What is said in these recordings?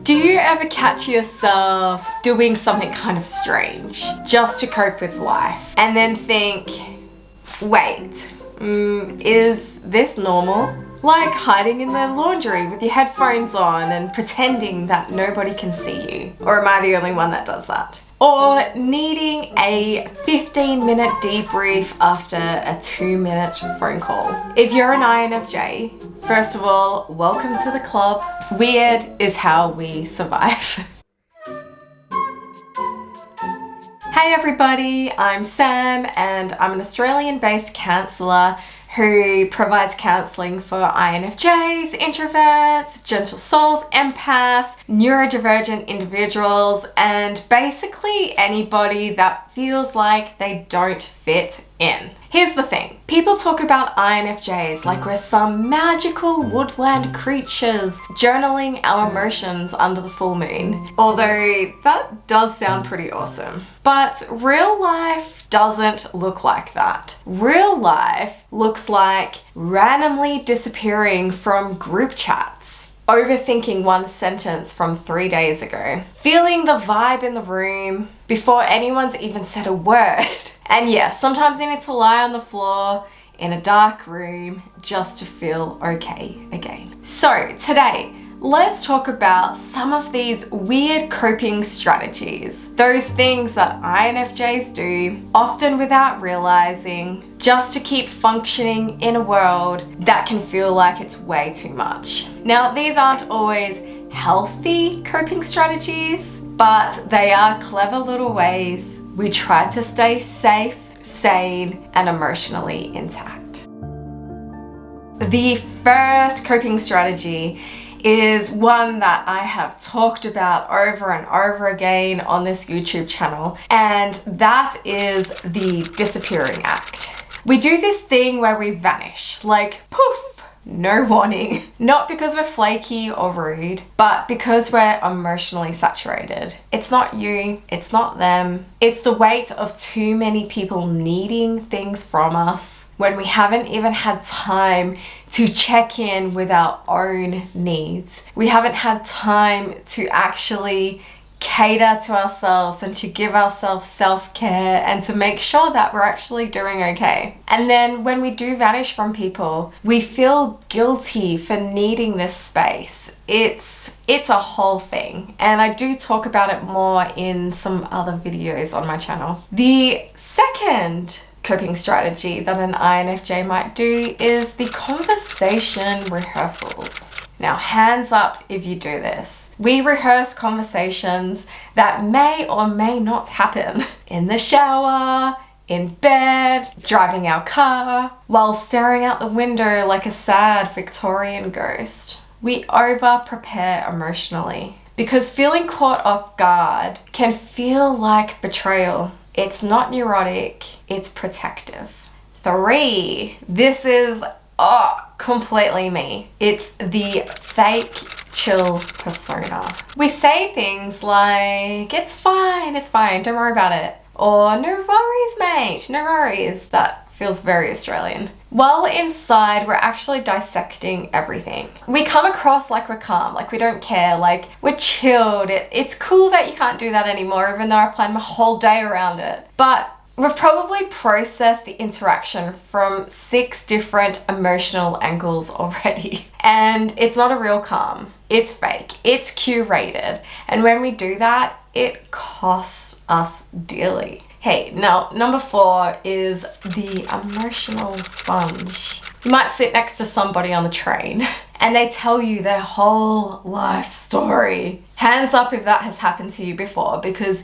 Do you ever catch yourself doing something kind of strange just to cope with life and then think, wait, is this normal? Like hiding in the laundry with your headphones on and pretending that nobody can see you. Or am I the only one that does that? Or needing a 15-minute debrief after a 2-minute phone call. If you're an INFJ, first of all, welcome to the club. Weird is how we survive. Hey everybody, I'm Sam and I'm an Australian-based counsellor who provides counselling for INFJs, introverts, gentle souls, empaths, neurodivergent individuals, and basically anybody that feels like they don't fit in. Here's the thing. People talk about INFJs like we're some magical woodland creatures journaling our emotions under the full moon. Although that does sound pretty awesome. But real life doesn't look like that. Real life looks like randomly disappearing from group chats, overthinking one sentence from 3 days ago, feeling the vibe in the room before anyone's even said a word. And yeah, sometimes you need to lie on the floor in a dark room just to feel okay again. So today, let's talk about some of these weird coping strategies. Those things that INFJs do, often without realizing, just to keep functioning in a world that can feel like it's way too much. Now, these aren't always healthy coping strategies, but they are clever little ways we try to stay safe, sane, and emotionally intact. The first coping strategy is one that I have talked about over and over again on this YouTube channel, and that is the disappearing act. We do this thing where we vanish, like poof, no warning. Not because we're flaky or rude, but because we're emotionally saturated. It's not you, it's not them. It's the weight of too many people needing things from us when we haven't even had time to check in with our own needs. We haven't had time to actually cater to ourselves and to give ourselves self-care and to make sure that we're actually doing okay. And then when we do vanish from people, we feel guilty for needing this space. It's a whole thing, and I do talk about it more in some other videos on my channel. The second coping strategy that an INFJ might do is the conversation rehearsals. Now, hands up if you do this. We rehearse conversations that may or may not happen in the shower, in bed, driving our car, while staring out the window like a sad Victorian ghost. We over-prepare emotionally because feeling caught off guard can feel like betrayal. It's not neurotic, it's protective. 3, this is completely me. It's the fake chill persona. We say things like, it's fine, don't worry about it. Or, no worries, mate, no worries. That feels very Australian. While inside, we're actually dissecting everything. We come across like we're calm, like we don't care, like we're chilled. It's cool that you can't do that anymore, even though I planned my whole day around it. But we've probably processed the interaction from 6 different emotional angles already. And it's not a real calm. It's fake. It's curated. And when we do that, it costs us dearly. Hey, now number 4 is the emotional sponge. You might sit next to somebody on the train and they tell you their whole life story. Hands up if that has happened to you before, because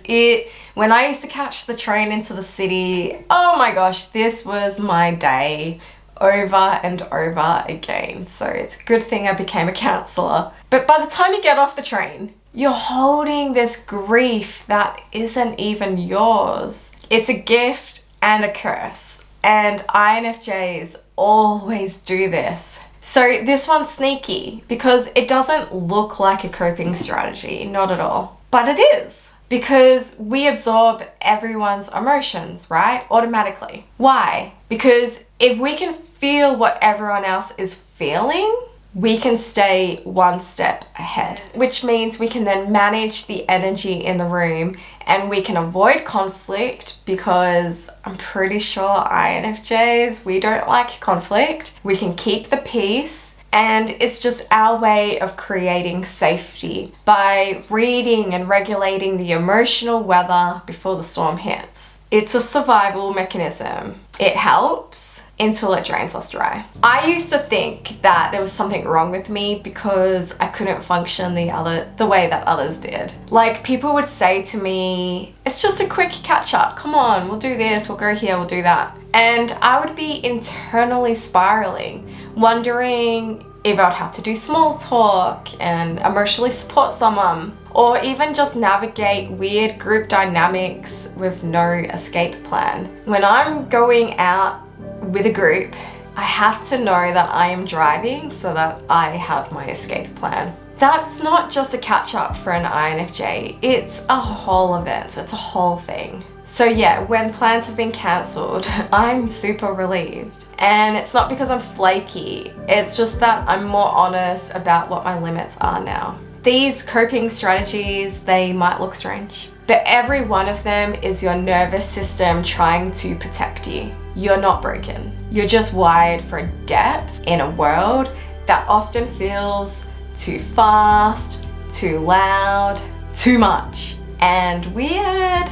when I used to catch the train into the city, oh my gosh, this was my day over and over again. So it's a good thing I became a counsellor. But by the time you get off the train, you're holding this grief that isn't even yours. It's a gift and a curse. And INFJs always do this. So this one's sneaky because it doesn't look like a coping strategy, not at all. But it is, because we absorb everyone's emotions, right? Automatically. Why? Because if we can feel what everyone else is feeling, we can stay one step ahead, which means we can then manage the energy in the room and we can avoid conflict, because I'm pretty sure INFJs, we don't like conflict. We can keep the peace, and it's just our way of creating safety by reading and regulating the emotional weather before the storm hits. It's a survival mechanism. It helps until it drains us dry. I used to think that there was something wrong with me because I couldn't function the way that others did. Like, people would say to me, it's just a quick catch up, come on, we'll do this, we'll go here, we'll do that. And I would be internally spiraling, wondering if I'd have to do small talk and emotionally support someone, or even just navigate weird group dynamics with no escape plan. When I'm going out with a group, I have to know that I am driving so that I have my escape plan. That's not just a catch up for an INFJ, it's a whole event, it's a whole thing. So yeah, when plans have been cancelled, I'm super relieved. And it's not because I'm flaky, it's just that I'm more honest about what my limits are now. These coping strategies, they might look strange, but every one of them is your nervous system trying to protect you. You're not broken. You're just wired for depth in a world that often feels too fast, too loud, too much, and weird.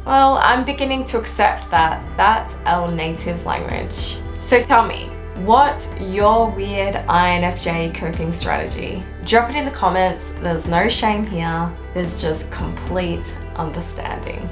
Well, I'm beginning to accept that that's our native language. So tell me, what's your weird INFJ coping strategy? Drop it in the comments. There's no shame here. There's just complete understanding.